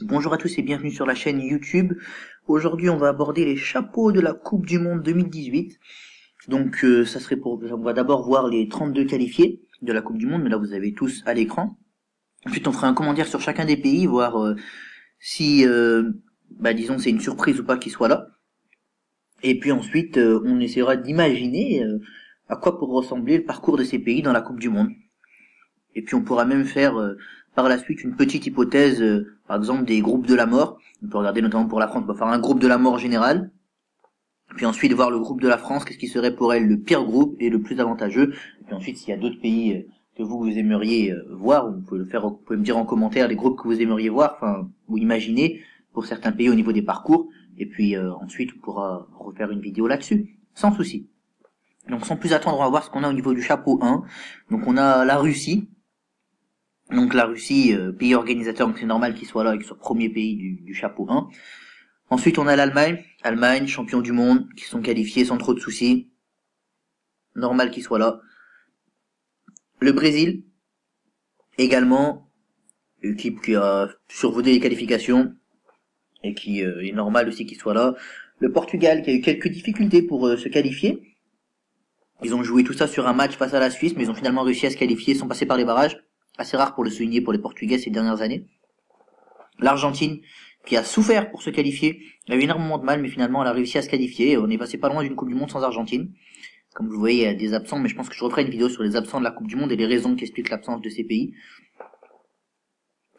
Bonjour à tous et bienvenue sur la chaîne YouTube. Aujourd'hui, on va aborder les chapeaux de la Coupe du Monde 2018. Donc, on va d'abord voir les 32 qualifiés de la Coupe du Monde, mais là vous avez tous à l'écran. Ensuite, on fera un commentaire sur chacun des pays, voir si, disons, c'est une surprise ou pas qu'ils soient là. Et puis ensuite, on essaiera d'imaginer à quoi pourrait ressembler le parcours de ces pays dans la Coupe du Monde. Et puis on pourra même faire par la suite une petite hypothèse, par exemple des groupes de la mort. On peut regarder notamment pour la France, on va faire un groupe de la mort général. Puis ensuite voir le groupe de la France, qu'est-ce qui serait pour elle le pire groupe et le plus avantageux. Et puis ensuite s'il y a d'autres pays que vous aimeriez voir, vous pouvez vous pouvez me dire en commentaire les groupes que vous aimeriez voir, enfin ou imaginer pour certains pays au niveau des parcours. Et puis ensuite on pourra refaire une vidéo là-dessus, sans souci. Donc sans plus attendre, on va voir ce qu'on a au niveau du chapeau 1. Donc on a la Russie. Donc la Russie, pays organisateur, donc c'est normal qu'il soit là et qu'il soit premier pays du chapeau 1. Ensuite on a l'Allemagne, champion du monde, qui sont qualifiés sans trop de soucis. Normal qu'il soit là. Le Brésil, également, équipe qui a survolé les qualifications et qui est normal aussi qu'il soit là. Le Portugal qui a eu quelques difficultés pour se qualifier. Ils ont joué tout ça sur un match face à la Suisse, mais ils ont finalement réussi à se qualifier sans passer par les barrages. Assez rare pour le souligner pour les Portugais ces dernières années. L'Argentine, qui a souffert pour se qualifier, elle a eu énormément de mal, mais finalement elle a réussi à se qualifier. On est passé pas loin d'une Coupe du Monde sans Argentine. Comme vous voyez, il y a des absents, mais je pense que je referai une vidéo sur les absents de la Coupe du Monde et les raisons qui expliquent l'absence de ces pays.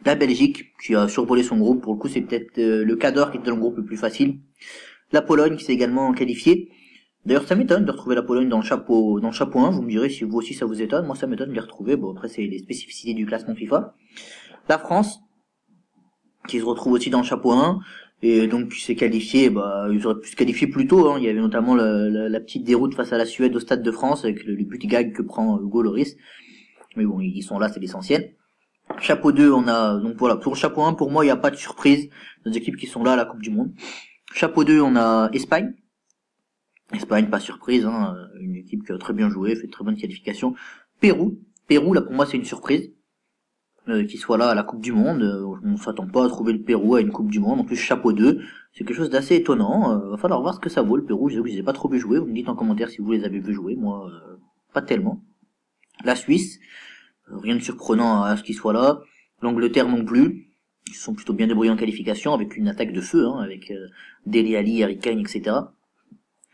La Belgique, qui a survolé son groupe, pour le coup c'est peut-être le Cador qui était dans le groupe le plus facile. La Pologne, qui s'est également qualifiée. D'ailleurs, ça m'étonne de retrouver la Pologne dans le chapeau 1. Vous me direz si vous aussi ça vous étonne. Moi, ça m'étonne de les retrouver. Bon, après, c'est les spécificités du classement FIFA. La France, qui se retrouve aussi dans le chapeau 1. Et donc, qui s'est qualifié, ils auraient pu se qualifier plus tôt, hein. Il y avait notamment la petite déroute face à la Suède au Stade de France, avec le but gag que prend Hugo Lloris. Mais bon, ils sont là, c'est l'essentiel. Chapeau 2, on a, donc voilà, pour le chapeau 1, pour moi, il n'y a pas de surprise. Des équipes qui sont là à la Coupe du Monde. Chapeau 2, on a Espagne, pas surprise, hein, une équipe qui a très bien joué, fait de très bonne qualification. Pérou, là pour moi c'est une surprise, qu'il soit là à la Coupe du Monde. On s'attend pas à trouver le Pérou à une Coupe du Monde. En plus chapeau 2, c'est quelque chose d'assez étonnant. Va falloir voir ce que ça vaut le Pérou. Je les ai pas trop vu jouer. Vous me dites en commentaire si vous les avez vu jouer. Moi, pas tellement. La Suisse, rien de surprenant à ce qu'ils soient là. L'Angleterre non plus. Ils se sont plutôt bien débrouillés en qualification avec une attaque de feu, hein, avec Dele Alli, Harry Kane, etc.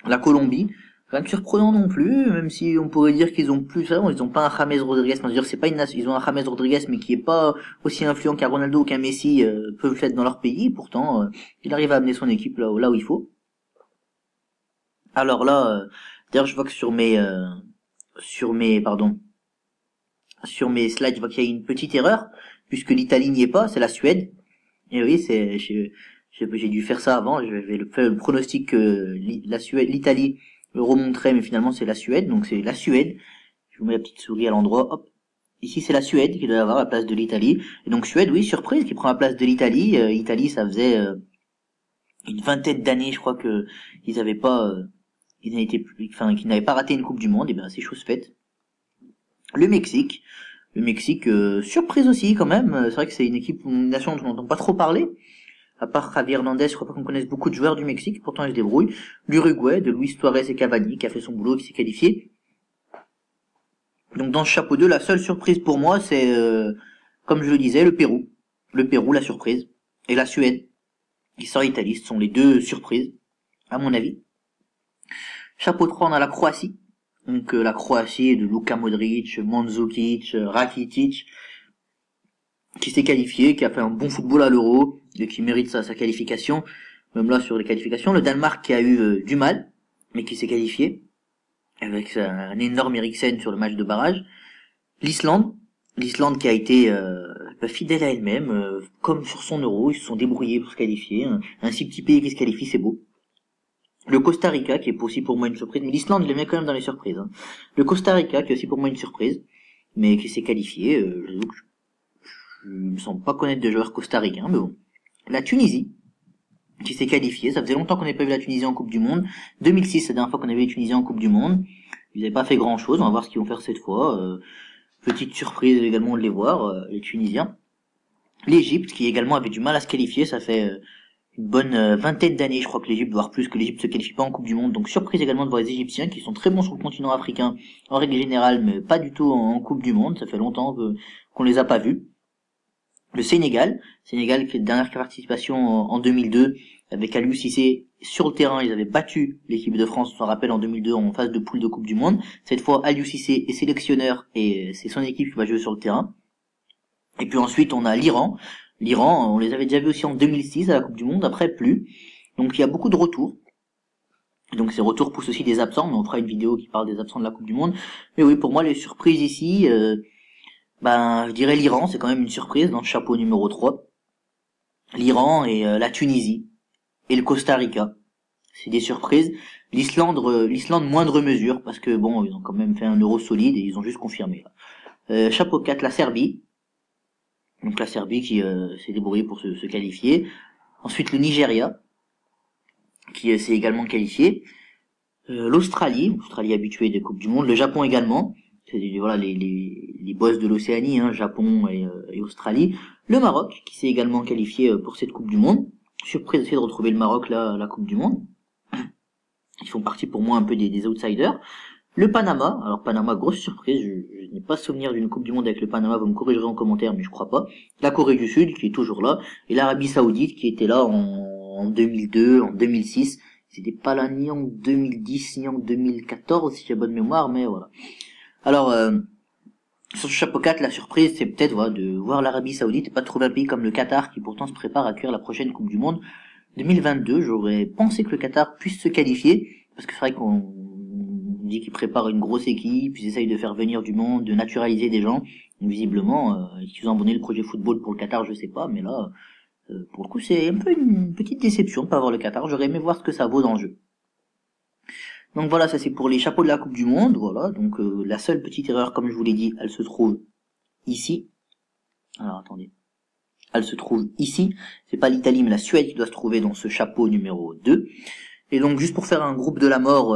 La Colombie, rien de surprenant non plus, même si on pourrait dire qu'ils ont plus, ils ont pas un James Rodriguez, c'est pas ils ont un James Rodriguez mais qui est pas aussi influent qu'un Ronaldo ou qu'un Messi peuvent l'être dans leur pays, pourtant il arrive à amener son équipe là où il faut. Alors là, d'ailleurs je vois que sur mes slides, je vois qu'il y a une petite erreur, puisque l'Italie n'y est pas, c'est la Suède. Et oui, j'ai dû faire ça avant, j'avais fait le pronostic que l'Italie le remonterait, mais finalement c'est la Suède, donc c'est la Suède. Je vous mets la petite souris à l'endroit, hop. Ici c'est la Suède qui doit avoir la place de l'Italie. Et donc Suède, oui, surprise, qui prend la place de l'Italie. Italie, ça faisait une vingtaine d'années, je crois que ils avaient pas, qu'ils n'avaient pas raté une Coupe du Monde. Et bien c'est chose faite. Le Mexique, surprise aussi quand même. C'est vrai que c'est une nation dont on n'entend pas trop parler. À part Javier Hernandez, je crois pas qu'on connaisse beaucoup de joueurs du Mexique, pourtant ils se débrouillent. L'Uruguay, de Luis Suarez et Cavani, qui a fait son boulot, qui s'est qualifié. Donc dans ce chapeau 2, la seule surprise pour moi, c'est, comme je le disais, le Pérou. Le Pérou, la surprise. Et la Suède, qui sort Italie, ce sont les deux surprises, à mon avis. Chapeau 3, on a la Croatie. Donc la Croatie de Luka Modric, Mandzukic, Rakitic, qui s'est qualifié, qui a fait un bon football à l'Euro, et qui mérite sa qualification. Même là sur les qualifications, le Danemark qui a eu du mal, mais qui s'est qualifié, avec un énorme Eriksen sur le match de barrage. L'Islande qui a été fidèle à elle-même, comme sur son Euro, ils se sont débrouillés pour se qualifier. Un si petit pays qui se qualifie, c'est beau. Le Costa Rica, qui est aussi pour moi une surprise, mais l'Islande, je les mets quand même dans les surprises. Hein. Le Costa Rica, qui est aussi pour moi une surprise, mais qui s'est qualifié. Je me sens pas connaître de joueurs costaricains, mais bon. La Tunisie, qui s'est qualifiée. Ça faisait longtemps qu'on n'avait pas vu la Tunisie en Coupe du Monde. 2006, c'est la dernière fois qu'on avait vu la Tunisie en Coupe du Monde. Ils n'avaient pas fait grand chose. On va voir ce qu'ils vont faire cette fois. Petite surprise également de les voir, les Tunisiens. L'Égypte, qui également avait du mal à se qualifier, ça fait une bonne vingtaine d'années, je crois que l'Égypte, voire plus, que l'Égypte se qualifie pas en Coupe du Monde. Donc surprise également de voir les Égyptiens, qui sont très bons sur le continent africain, en règle générale, mais pas du tout en Coupe du Monde. Ça fait longtemps qu'on les a pas vus. Le Sénégal qui est la dernière participation en 2002, avec Aliou Cissé sur le terrain, ils avaient battu l'équipe de France, on s'en rappelle, en 2002 en phase de poule de Coupe du Monde. Cette fois, Aliou Cissé est sélectionneur et c'est son équipe qui va jouer sur le terrain. Et puis ensuite, on a l'Iran. L'Iran, on les avait déjà vus aussi en 2006 à la Coupe du Monde, après plus. Donc il y a beaucoup de retours. Donc ces retours poussent aussi des absents, mais on fera une vidéo qui parle des absents de la Coupe du Monde. Mais oui, pour moi, les surprises ici, je dirais l'Iran, c'est quand même une surprise dans le chapeau numéro 3. L'Iran et la Tunisie et le Costa Rica. C'est des surprises. L'Islande moindre mesure, parce que bon, ils ont quand même fait un euro solide et ils ont juste confirmé. Chapeau 4, la Serbie. Donc la Serbie qui s'est débrouillée pour se qualifier. Ensuite le Nigeria, qui s'est également qualifié. L'Australie habituée des Coupes du Monde. Le Japon également. C'est voilà les boss de l'Océanie, hein, Japon et Australie. Le Maroc, qui s'est également qualifié pour cette Coupe du Monde. Surprise d'essayer de retrouver le Maroc là, la Coupe du Monde. Ils font partie pour moi un peu des outsiders. Le Panama, alors Panama, grosse surprise, je n'ai pas souvenir d'une Coupe du Monde avec le Panama, vous me corrigerez en commentaire, mais je crois pas. La Corée du Sud, qui est toujours là, et l'Arabie Saoudite, qui était là en 2002, en 2006. C'était pas là ni en 2010, ni en 2014, si j'ai bonne mémoire, mais voilà. Alors, sur ce chapeau 4, la surprise, c'est peut-être voilà, de voir l'Arabie Saoudite et pas de trouver un pays comme le Qatar, qui pourtant se prépare à accueillir la prochaine Coupe du Monde 2022. J'aurais pensé que le Qatar puisse se qualifier, parce que c'est vrai qu'on dit qu'ils préparent une grosse équipe, ils essayent de faire venir du monde, de naturaliser des gens. Visiblement, ils ont abandonné le projet football pour le Qatar, je sais pas, mais là, pour le coup, c'est un peu une petite déception de pas avoir le Qatar. J'aurais aimé voir ce que ça vaut dans le jeu. Donc voilà, ça c'est pour les chapeaux de la Coupe du Monde, voilà. Donc la seule petite erreur, comme je vous l'ai dit, elle se trouve ici. Alors attendez. Elle se trouve ici. C'est pas l'Italie, mais la Suède qui doit se trouver dans ce chapeau numéro 2. Et donc juste pour faire un groupe de la mort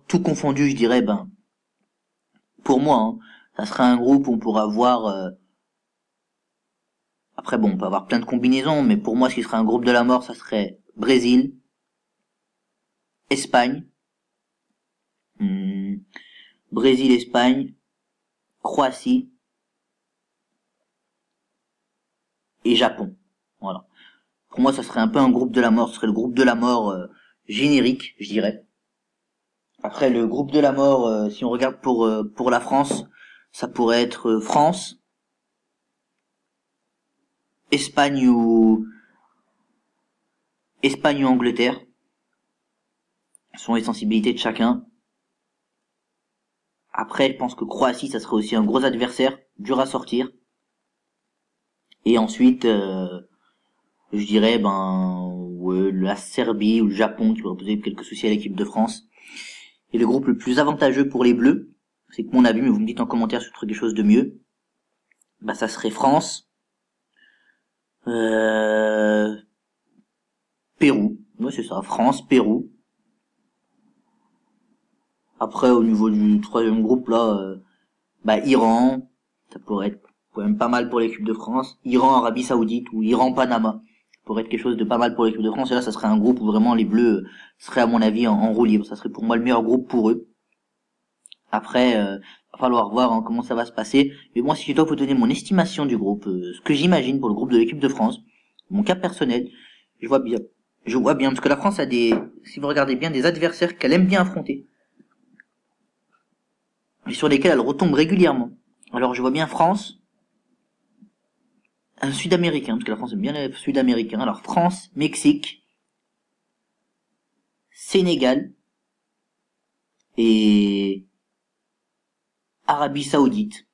tout confondu, je dirais, pour moi, hein, ça sera un groupe où on pourra voir. Après bon, on peut avoir plein de combinaisons, mais pour moi, ce qui serait un groupe de la mort, ça serait Brésil, Espagne, Brésil, Espagne, Croatie et Japon. Voilà. Pour moi, ça serait un peu un groupe de la mort. Ce serait le groupe de la mort générique, je dirais. Après, le groupe de la mort, si on regarde pour la France, ça pourrait être France, Espagne ou Angleterre. Ce sont les sensibilités de chacun. Après, je pense que Croatie, ça serait aussi un gros adversaire, dur à sortir. Et ensuite, je dirais, la Serbie ou le Japon qui pourrait poser quelques soucis à l'équipe de France. Et le groupe le plus avantageux pour les Bleus, c'est que mon avis, mais vous me dites en commentaire si vous trouvez quelque chose de mieux, ça serait France, Pérou. Ouais, c'est ça, France, Pérou. Après, au niveau du troisième groupe, là, Iran, ça pourrait être quand même pas mal pour l'équipe de France. Iran, Arabie Saoudite ou Iran, Panama. Ça pourrait être quelque chose de pas mal pour l'équipe de France. Et là, ça serait un groupe où vraiment les Bleus seraient, à mon avis, en roue libre. Ça serait pour moi le meilleur groupe pour eux. Après, va falloir voir comment ça va se passer. Mais moi, si je dois vous donner mon estimation du groupe, ce que j'imagine pour le groupe de l'équipe de France, mon cas personnel, je vois bien, parce que la France a si vous regardez bien, des adversaires qu'elle aime bien affronter. Et sur lesquels elle retombe régulièrement. Alors, je vois bien France, un Sud-Américain, parce que la France aime bien les Sud-Américains. Alors, France, Mexique, Sénégal, et Arabie Saoudite.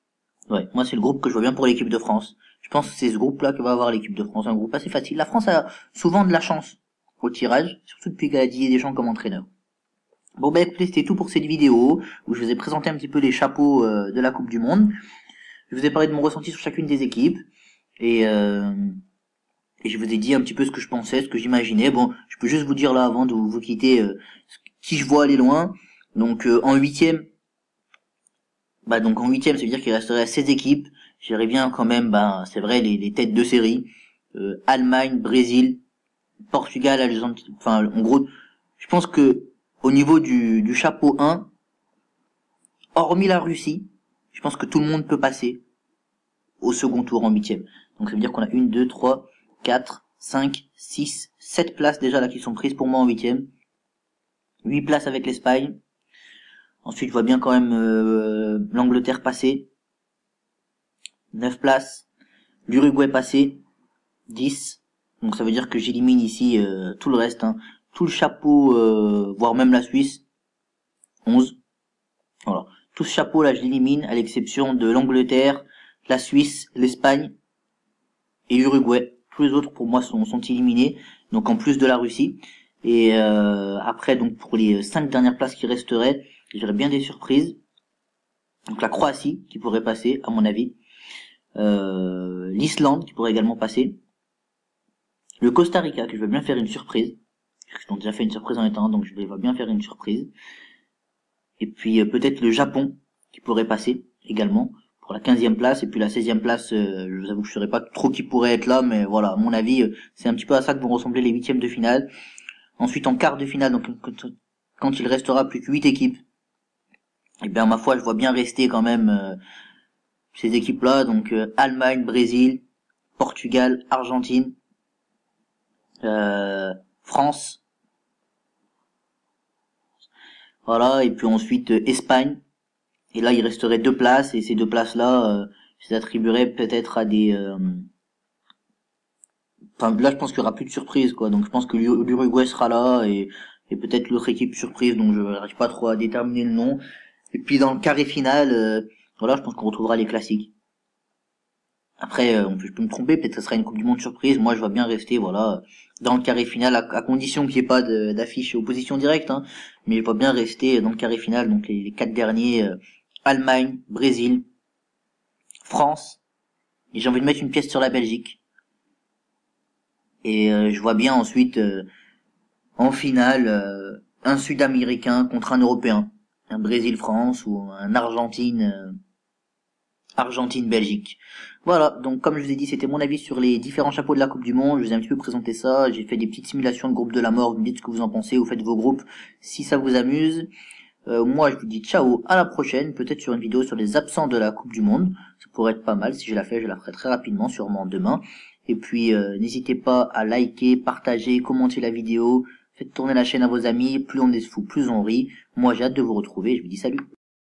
Ouais, moi c'est le groupe que je vois bien pour l'équipe de France. Je pense que c'est ce groupe-là que va avoir l'équipe de France, un groupe assez facile. La France a souvent de la chance au tirage, surtout depuis qu'elle a Didier Deschamps comme entraîneur. Bon écoutez, c'était tout pour cette vidéo, où je vous ai présenté un petit peu les chapeaux de la Coupe du Monde. Je vous ai parlé de mon ressenti sur chacune des équipes, et je vous ai dit un petit peu ce que je pensais, ce que j'imaginais. Bon, je peux juste vous dire là, avant de vous quitter, qui je vois aller loin. Donc en huitième, ça veut dire qu'il resterait 16 équipes. J'irais bien quand même, c'est vrai, les têtes de série. Allemagne, Brésil, Portugal, Argentine. Enfin, en gros, je pense que au niveau du chapeau 1, hormis la Russie, je pense que tout le monde peut passer au second tour en huitième. Donc ça veut dire qu'on a 1, 2, 3, 4, 5, 6, 7 places déjà là qui sont prises pour moi en huitième. 8 places avec l'Espagne. Ensuite, je vois bien quand même l'Angleterre passer. 9 places. L'Uruguay passer. 10. Donc ça veut dire que j'élimine ici tout le reste. Hein. Tout le chapeau, voire même la Suisse. 11. Voilà. Tout ce chapeau là, je l'élimine, à l'exception de l'Angleterre, la Suisse, l'Espagne et l'Uruguay. Tous les autres pour moi sont éliminés. Donc en plus de la Russie. Et après, donc pour les 5 dernières places qui resteraient, j'aurais bien des surprises. Donc la Croatie qui pourrait passer, à mon avis. L'Islande qui pourrait également passer. Le Costa Rica que je veux bien faire une surprise. Ils ont déjà fait une surprise en étant, donc je vais bien faire une surprise. Et puis peut-être le Japon qui pourrait passer également pour la 15e place. Et puis la 16e place, je vous avoue que je ne saurais pas trop qui pourrait être là, mais voilà, à mon avis, c'est un petit peu à ça que vont ressembler les huitièmes de finale. Ensuite en quart de finale, donc quand il restera plus que 8 équipes, et bien ma foi, je vois bien rester quand même ces équipes-là, donc Allemagne, Brésil, Portugal, Argentine, France, voilà, et puis ensuite Espagne. Et là, il resterait 2 places, et ces 2 places-là, je les attribuerais peut-être à des... Enfin, là, je pense qu'il y aura plus de surprise, quoi. Donc, je pense que l'Uruguay sera là, et peut-être l'autre équipe surprise, donc je n'arrive pas trop à déterminer le nom. Et puis, dans le carré final, voilà, je pense qu'on retrouvera les classiques. Après, je peux me tromper, peut-être que ça sera une Coupe du Monde surprise. Moi, je vais bien rester, voilà, dans le carré final, à condition qu'il n'y ait pas d'affiche opposition directe, hein. Mais je vais bien rester dans le carré final, donc les 4 derniers, Allemagne, Brésil, France, et j'ai envie de mettre une pièce sur la Belgique. Et je vois bien ensuite, en finale, un Sud-Américain contre un Européen. Un Brésil-France ou un Argentine-Belgique. Voilà, donc comme je vous ai dit, c'était mon avis sur les différents chapeaux de la Coupe du Monde. Je vous ai un petit peu présenté ça. J'ai fait des petites simulations de groupes de la mort. Vous me dites ce que vous en pensez. Vous faites vos groupes si ça vous amuse. Moi, je vous dis ciao, à la prochaine. Peut-être sur une vidéo sur les absents de la Coupe du Monde. Ça pourrait être pas mal. Si je la fais, je la ferai très rapidement, sûrement demain. Et puis, n'hésitez pas à liker, partager, commenter la vidéo. Faites tourner la chaîne à vos amis. Plus on est fou, plus on rit. Moi, j'ai hâte de vous retrouver. Je vous dis salut.